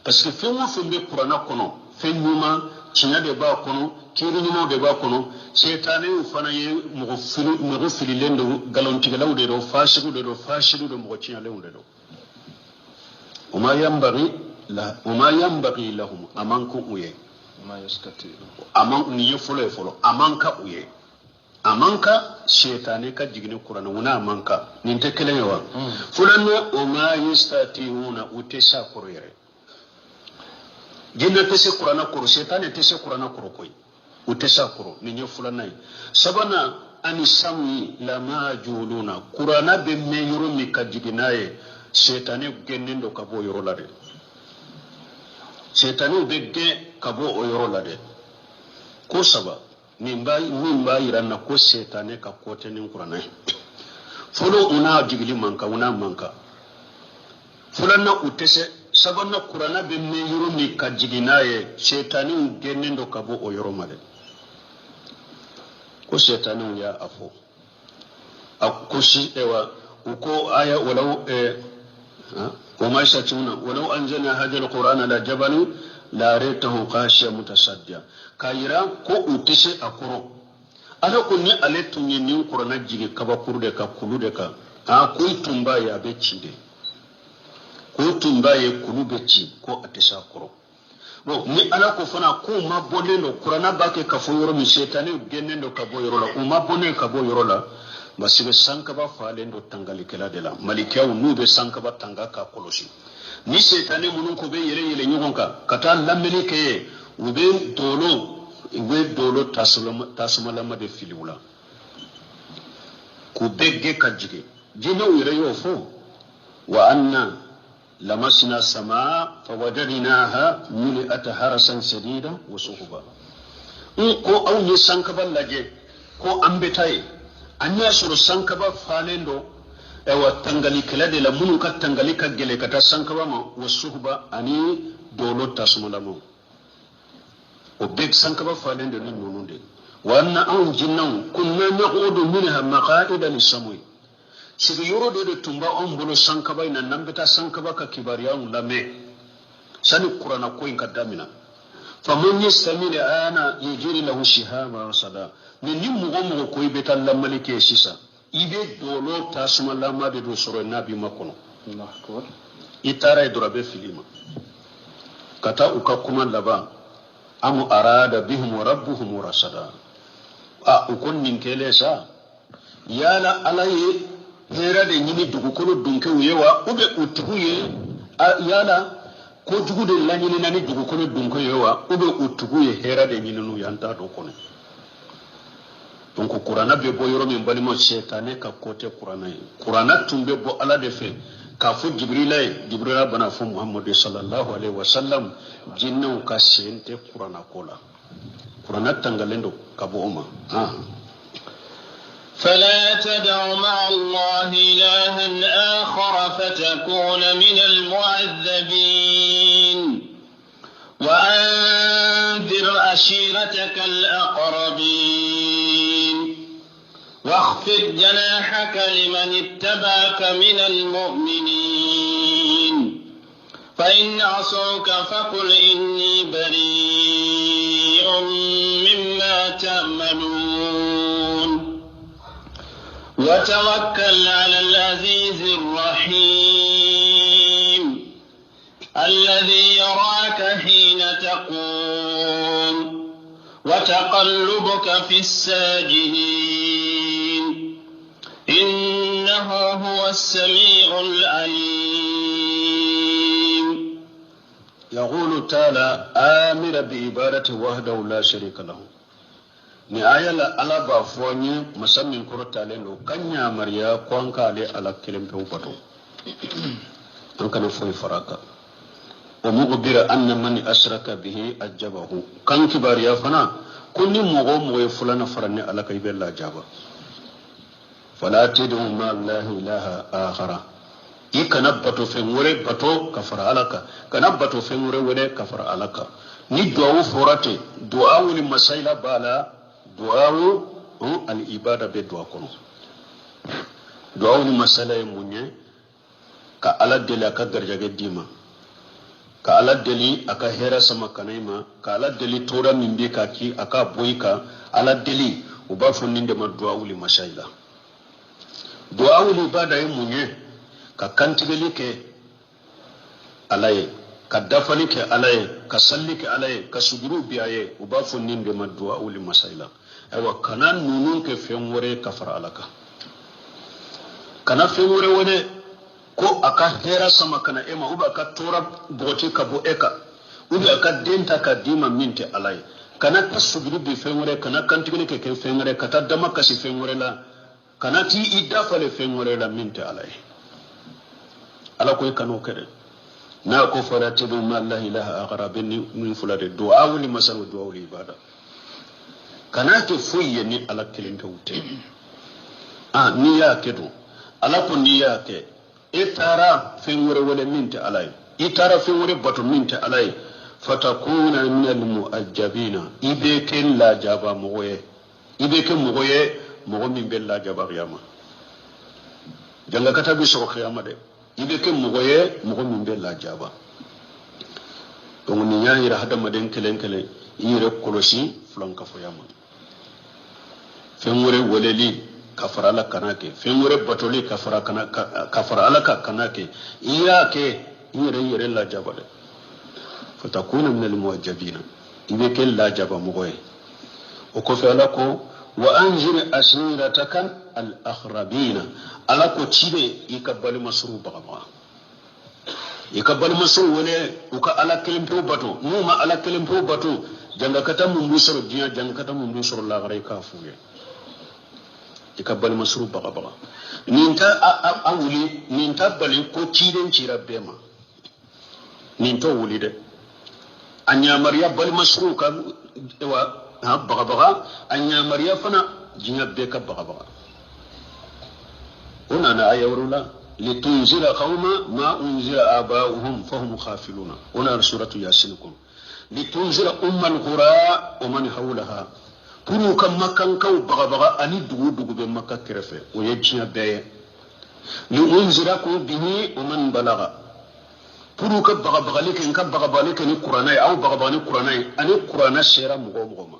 parce que fengo fembe qur'ana kono fenyuma cinya de ba kono kiri nyuma de ba kono shaytanin fana ye mo fili lendo galonti galaw de do fashidu de mo cinya lew de do o ma yanbaghi lahum amanku uye ma yaskati aman ni folo amanka uye amanka shaytane ka jigini qur'ana wuna amanka ninte kelewa fulanno o ma yastatiuna utesa qur'ere jinna tese qur'ana qur shaytane tese qur'ana qur koy utesa qur ni fulanay sabana ani sami la majuluna qur'ana be meyuro mi ka jiginaye shaytane gennendo ka bo yoro lade shaytane be ge ka bo o yoro lade ko saba min ba yiranna ko setane ka kotenin qur'ana folo una jigili manka una manka fulanna utese sabanna qur'ana be me yoro mi ka jiginaye setani gennendo kabo o yoro male ko setani ya afo akushi ewa uko aya walau وما يشتمون ولو أنزلنا هذا القرآن على جبل لاريته خاشيا متصديا كايرا كو أتسي أكرو أنا كوني ألتو نين قرآن جيجي كبا كردك كلودك كوي تنبا يا بيتشي دي كوي تنبا يا كلو بيتشي كو أتسي أكرو ni ala ko fana ko ma bonendo qur'ana bake ka fo yoro mi setani genendo ka bo yoro la o ma bonen ka bo yoro la basibe sanka ba falendo tangali kala de la malikaw nube sanka ba tanga ka kolosi ni setani munun ko be yere nyugon ka kata lameli ke ube dolo tasuma lama de filiwula ku begge kajige jina yere yo fo wa anna لمسنا السماء فوجدناها ملئت حرسا شديدا وشهبا ko au ni sankaba laje ko ambetai anya suru sankaba falendo ewa tangali kala de la munu ka tangali ka gele kata sankaba ma wasuhba ani dolo tasmala mo o beg sankaba falendo ni nununde wa anna an jinnan kunna naqudu minha maqaida lisamui sigi yoro de tumba on bolo sankaba ina nambeta sankaba ka kibariya lame sani qur'ana ko in kadamina famun yastamil ana yajri lahu shihaba rasada min mugo ko ibeta lamalike sisa ibe dolo tasuma lama de do soro nabi makono Allah akbar itara durabe filima kata uka kuma laba amu arada bihim rabbuhum rasada ukon nin kelesa yala alaye hera de nyini dugukolo dunke uyewa ube utuguye yala ko jugude lanyini nani dugukolo dunke uyewa ube utuguye hera de nyini nu yanta do kono donc qur'ana be bo yoro min balimo shetane ka kote qur'ana tumbe bo ala de fe ka fu jibrila bana fu muhammad sallallahu alaihi wasallam jinnu ka sente qur'ana qur'ana tangalendo ka bo uma فلا تدع مع الله إلها آخر فتكون من المعذبين وأنذر عشيرتك الأقربين واخفض جناحك لمن اتبعك من المؤمنين فإن عصوك فقل إني بريء مما تعملون وتوكل على العزيز الرحيم الذي يراك حين تقوم وتقلبك في الساجدين إنه هو السميع العليم. يقول تعالى آمر بعبادته وحده لا شريك له ni ayala ala ba fonye musammin kurtale no kanya mariya kwanka le ala kilimpe upato an kana foi faraka o mugbira anna man ashraka bihi ajabahu kan kibariya fana kunni mogo fulana farane ala kay bella jaba fala tadu ma allah ilaha akhara ikana bato fengure bato kafara alaka kana bato fengure wele kafara alaka ni du'a forate du'a woni masaila bala du'awu al-ibada be du'a kono du'awu ni masala e munye ka ala deli aka garjage dima ka ala deli aka hera sama kanaima ka ala deli tora mimbe ka ki aka boyka ala deli uba fonninde ma du'awu li masaila du'awu li ibada e munye ka kantibeli ke alaye ka dafali ke alaye ka salli ke alaye ka sujuru biyaye uba fonninde ma du'awu li masaila ewa kana nunun ke fenwore kafar alaka kana fenwore wone ko aka hera sama kana ema uba aka tora bote ka bo eka uba aka denta ka dima minte alai kana tasubiri bi fenwore kana kantigene ke fenwore kata dama kasi fenwore la kana ti idafale fenwore la minte alai ala ko kanu kede na ko farati bi ma la ilaha akhara bin min fulade du'a wali masal du'a wali ibada kana ke foye ni ala kelen pe wute ni ya ke do ala ko ni ya ke itara fengure wala minti alai itara fengure bato minti alai fatakuna min al muajjabina ibe ken la jaba moye ibe ken moye mo min bella jaba qiyama janga kata bi so qiyama de ibe ken moye mo min bella jaba donc ni nyaayira hadama den kelen kelen yire kolosi flan ka foyama fengure waleli kafara ala kanake fengure batoli kafara kana kafara ala kanake iyake yire la jaba de fatakuna min al muajjabina ibe ken la jaba moye o ko fe ala ko wa anzir asiratakan al akhrabina ala ko tibe ikabbal masru bagaba ikabbal masru wala uka ala kelimpo bato numa ala kelimpo bato janga kata mun busoro diya janga kata mun busoro la gare ka fuye ikabbal masru bagaba ninta awuli ninta bali ko tiden ci rabbema ninto wuli de anya mariya bal masru ka wa bagaba anya mariya fana jinya be ka bagaba هنا أنا أيورنا لتنزل قوما ما أنزل آباؤهم فهم خافلون هنا سورة ياسينكم لتنزل القرى ومن حولها كنوا كم مكان كو بغبغا أني دغو بمكة كرفة ويجينا بيه لأنزلكم به ومن بلغ كنوا كبغبغا لك إن كبغبغا لك أني قراناي أو بغبغا قراناي أني قرانا سيرا مغومغوما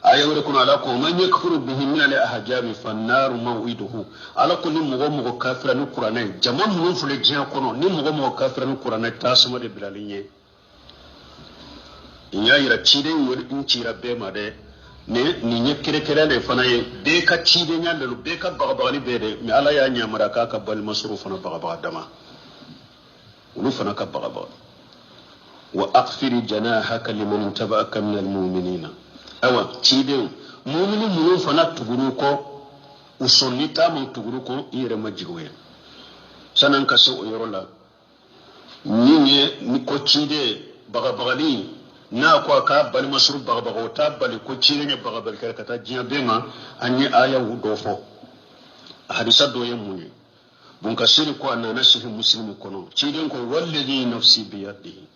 ayawre kuna ala ko man yakfuru bihi min al ahjab fannar maw'iduhu ala ko ni mugo kafira ni qur'ana jama mun fule jiya kono ni mugo kafira ni qur'ana tasuma de bilalinye inya yira cide wori in cira be ma de ne ni nyekere kere le fana ye be ka cide nya le be ka bagabali be de mi ala ya nya maraka ka bal masruf na bagaba dama ulu fana ka bagaba wa aqfir janahaka liman tabaka min al mu'minina awa ciden mu'minu mun fana tuguru ko usonni ta mun tuguru ko ire majiwe sanan ka so yorola ni ko cide bagabagali na ko ka bal masrub bagabago ta bal ko cide ne bagabal kata jiya bema anyi aya wudo fo hadisa do yemuni bun ka siri ko anana shi muslimi kono ciden ko wallazi nafsi bi yadihi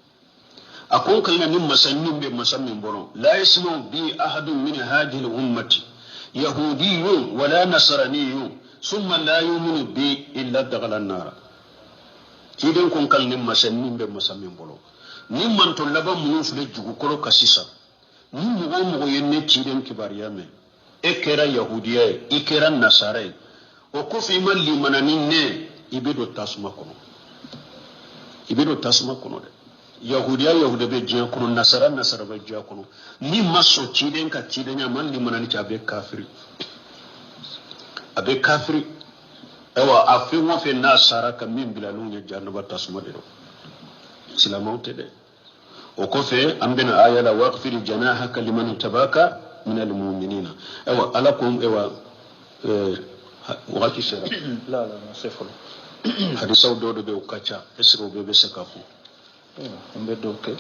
akon kalna nim masannin be masammin bono la yasmu bi ahadun min hadhihi al-ummati yahudiyyun wala nasraniyyun thumma la yu'minu bi illa dakhala an-nar kiden kon kal nim masannin be masammin bono nim man to laba mun fule jugu kolo kasisa nim mo yenne kiden kibariya me ekera yahudiya ekera nasara o ko fi man limananin ne ibido tasuma kono de yahuda be jiya kono nasara be jiya kono ni maso ciden ka ciden ya man limanani ta be kafiri abe kafiri ewa afi mo fe nasara ka min bilalu nya jannaba tasuma de silamawte de o ko fe ambina ayala waqfir janahaka liman tabaka min almu'minina ewa alakum ewa waqti sera la sefolo hadisa do be ukacha esro be sakafu mbedoke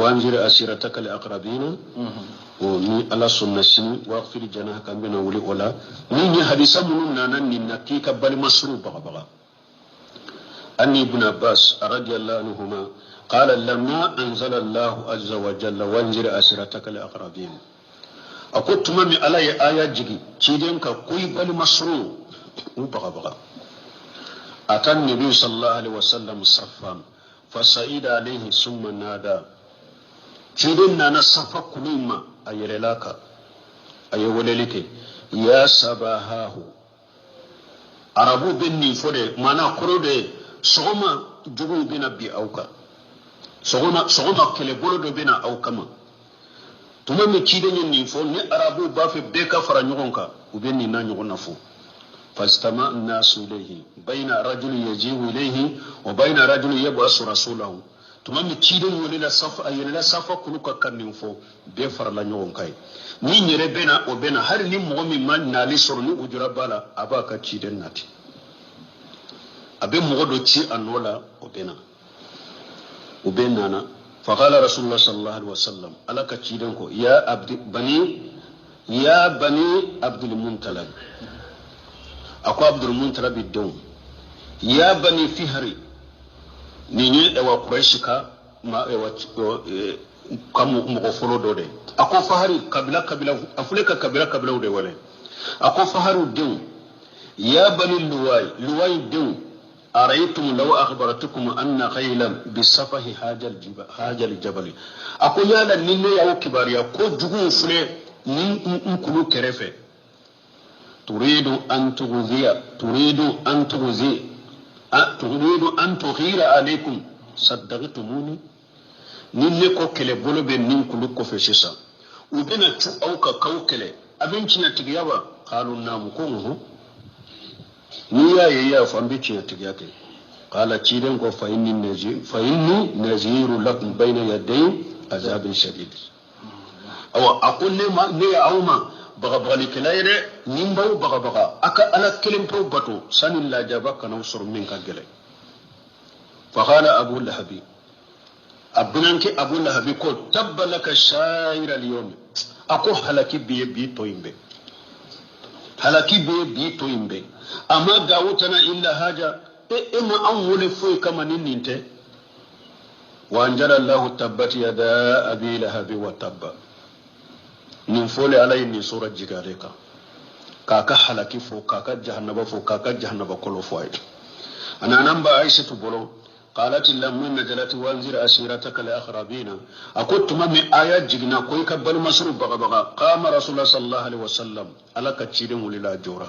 wanjira asirataka li aqrabina o ni ala sunnasini waqfir janahaka bina wuli wala ni hadisa mun nanan ni nakika bal masru baga anni ibn abbas radiyallahu anhuma qala lamma anzala allah azza wa jalla wanjira asirataka li aqrabina akutuma mi ala ya aya jigi ciden ka kuy bal masru baga atan nabi sallallahu alaihi wasallam saffan فسعيد عليه ثم نادى تيدنا نصف كلمة أيرلاك أيوللك يا صباحه عربو بني فودي مانا كرودي سوما جوغو بنا بي أوكا سوما كلي بولو بنا أوكما tuma me kiden ni fo ni arabu ba fe be ka fara nyugonka ubeni na nyugona fo فاستمع الناس إليه بين رجل يجيء إليه وبين رجل يبعث رسوله تمام تيدن ولا صف أي لا صف كلك كان فو بيفر لا نيون كاي ني نيري بينا وبينا هر ني مومي من نالي سورني وجرا بالا اباكا تيدن ناتي ابي مودو تي انولا وبينا فقال رسول الله صلى الله عليه وسلم ألك تيدن كو يا عبد بني يا بني عبد المنطلب أكو عبد المنطلب الدون يا بني فهري نيني اوا قريشكا ما اوا كم مغفلو دودي أكو فهري قبيلة أفليكا قبيلة ودي ولي أكو فهري الدون يا بني لواي الدون أرأيتم لو أخبرتكم أن خيلا بصفه هاج الجبل أقول يا لنين يا كباريا كو جوجو فلي نكلو كرفه تريد أن تغير عليكم صدقتموني نين كو كله بولو بين نكلو كفشيسا وبنا تشو أو كاو كله أبنتنا تجيبا قالوا نام كونه نيا يا فامبيتشي تجاكي قال تشيرن كو فإني نذير لكم بين يدي عذاب شديد أو أقول لما نيا أوما بغبغلي كلايرة نيمبو بغبغا أكا أنا كلم تو باتو سن الله جابك نوصر منك جلي فقال أبو لهب أبنانك أبو لهب قل تب لك شاعر اليوم أكو هلاكي بي تويمبي هلاكي بي تويمبي أما دعوتنا إلا حاجة إما أول فوي كما ننتي وأنزل الله تبت يدا أبي لهب وتب نفول عليه من سورة جيكاريكا كاكا حلقي فو كاكا جهنم كله فوائد أنا نمبا عائشة بولو قالت لما نزلت وانزل أسيرتك لأخرابين أقول تمامي آيات جينا كوي كبال مسروب بغا قام رسول الله صلى الله عليه وسلم على كتشيرين ولله جورا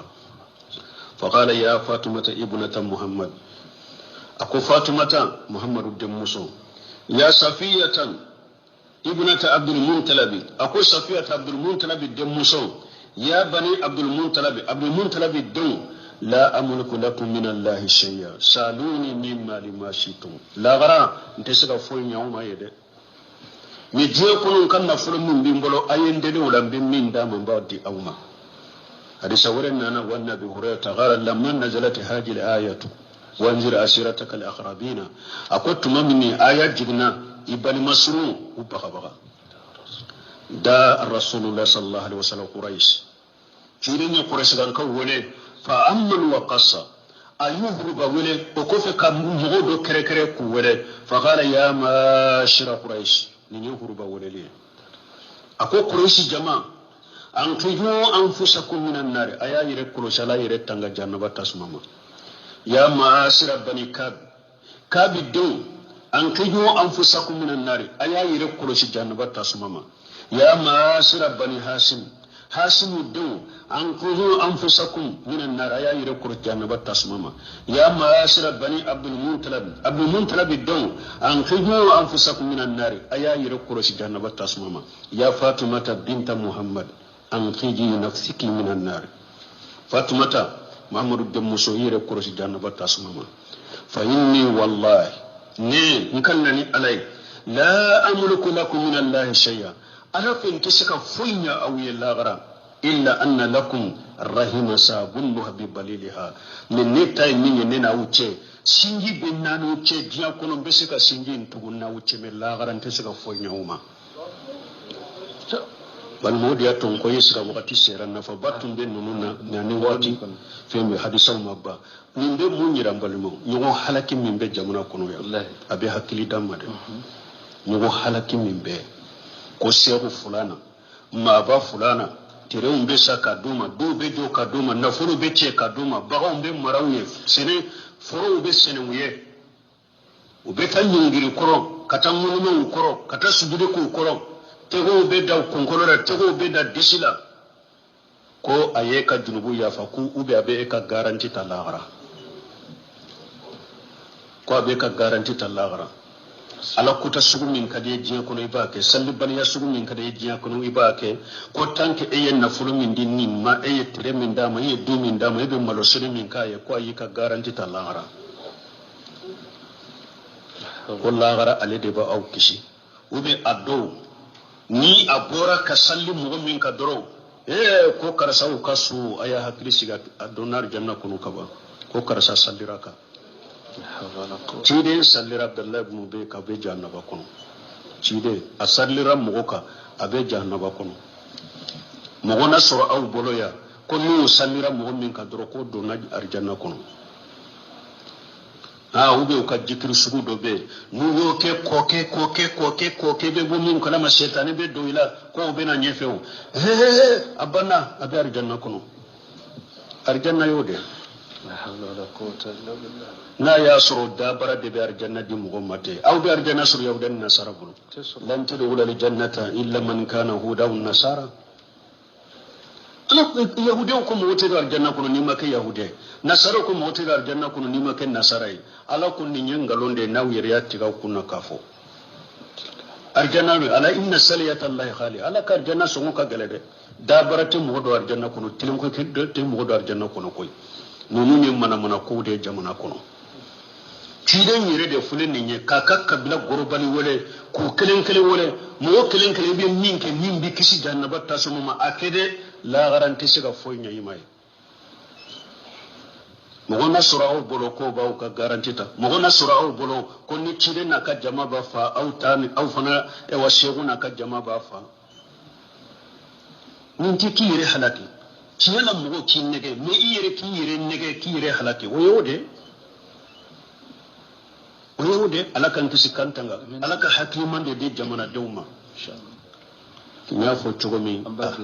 فقال يا فاطمة ابنة محمد أكو فاطمة محمد الدموسو يا صفية ابنة عبد المنطلب أكو صفية عبد المنطلب الدموسو يا بني عبد المنطلب الدم لا أملك لكم من الله شيئا سالوني مما لما شئتم لا غرا نتسقى فوين يوم أيدي مجيء كنون كان نفر من بيمبلو أين دلي ولم بمين دام بعد أوما هذه سورنا أنا والنبي هريرة قال لما نزلت هذه الآية وانزل أسيرتك الأقربين أقولت مني آيات جبنا يبني مسرو وبغبغا دا الرسول الله صلى الله عليه وسلم قريش جيرين قريش كان كولي فأمن وقصة أيهرب ولي وكوفي كمغودو كركرك ولي فقال يا معاشر قريش نين يهرب ولي لي أقول قريش جماعة أنقذوا أنفسكم من النار أيا يركلوا شلا يرتنغ جنة تسمما يا معاشر بني كاب الدون أنقذوا أنفسكم من النار أيا يركلوا جنة تسمما يا معاشر بني هاشم الدون أنقذوا أنفسكم من النار أيا يركلوا جنة تسمما يا معاشر بني عبد المنطلب الدون أنقذوا أنفسكم من النار أيا يركلوا جنة تسمما يا فاطمة بنت محمد أنقذي نفسك من النار فاطمة محمد الدموسو يركلوا جنة تسمما فإني والله نكنني علي لا أملك لكم من الله شيئا أنا فإنتسك فين أو يلاغرا إلا أن لكم رحم سابنها ببليلها من نتاي من يننا وچه سنجي بنانو وچه ديا كونو بسك سنجي انتغنا وچه من لاغرا انتسك فين يوما بالموديا تنكو يسرا وقتي سيرا نفباتن بين نوننا ناني وقتي فيهم حديثا مبا من بي مونيرا بالمو يغو حلقي من بي جمنا كونو يا أبي حكيلي دامد يغو حلقي من بي ko seru fulana ma ba fulana tire umbe sa kaduma do be do kaduma na furu be che kaduma ba umbe marawye sene furu be sene uye ube tan yingiri koro kata munuma koro kata sujude ko koro tego be da konkolora tego be da disila ko aye ka junubu ya fa ku ube abe ka garanti talagara ko abe ka garanti talagara ala kuta sugu min kade jiya kono ibake salli baliya sugu min kade jiya kono ibake ko tanke eyen na fulu min dinni ma eye tere min dama eye du min dama ebe malo suri min kaye ko ayi ka garanti talagara ko lagara ale de ba au kishi ube addo ni abora ka salli mu min ka doro ko karasa u kasu aya hakri siga adonar janna kono kaba ko karasa salliraka cide sallira Abdullah ibn Ubay ka be jahannaba kono cide a sallira mugoka abe jahannaba kono mogona sura aw boloya ko ni samira mo min ka doro ko do na arjanna kono ube ka jikir sugu do be nu yo ke koke be bo min kala ma shetani be do ila ko be na nyefew abana abi arjanna kono arjanna yode la hawla wala quwwata illa billah na ya suru da bara de be arjanna di mo mate aw be arjanna suru yawdan nasara bulu lan tadkhulu al jannata illa man kana hudan nasara yahudiyan ko mo wote arjanna kono ni make yahude nasara ko mo wote arjanna kono ni make nasarai ala kun ni ngalonde naw yeriyati ga kunna kafo arjanna ala inna saliyata allahi khali ala ka arjanna so ka galede da barate mo do arjanna kono tilin ko kedde te mo do arjanna kono koy nonu ni mana ko de jamana kono tiiden yere de fulen ni nye kaka kabila gorobali wole ko kelen wole mo kelen be minke min bi kisi jannaba tasuma akede la garanti siga foy nyayi may mo gona sura o bolo ko baw ka garanti ta mo gona sura o bolo ko ni tiiden na ka jama ba fa aw tani aw fana e wa sheguna ka jama ba fa nin ti ki yere halaki tiyana mo ki nege me yere ki yere nege ki yere halaki o yode alaka kisi kantanga alaka hakimande de jamana dawma ya fo chogomi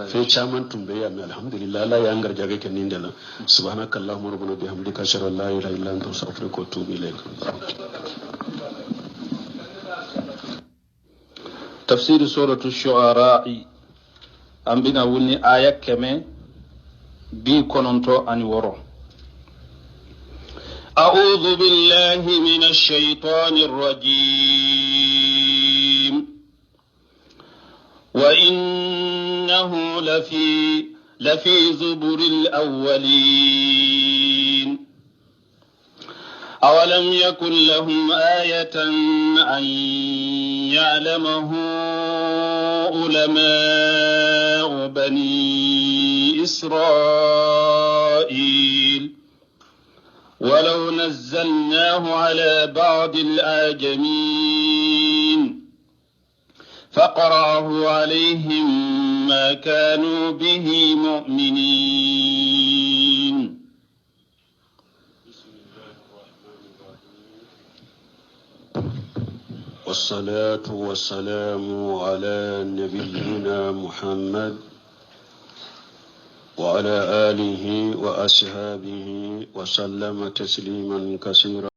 fe chaman tumbe ya mi alhamdulillah la ya ngar jage ken nindela subhanakallahumma rabbana bihamdika ashhadu an la ilaha illa anta astaghfiruka wa atubu ilayk tafsir suratu shu'ara ambina wuni aya keme bi kononto ani woro أعوذ بالله من الشيطان الرجيم وإنه لفي زبر الأولين أولم يكن لهم آية أن يعلمه علماء بني إسرائيل ولو نزلناه على بعض الأعجمين فقرأه عليهم ما كانوا به مؤمنين والصلاة والسلام على نبينا محمد وعلى آله وأصحابه وسلم تسليما كثيرا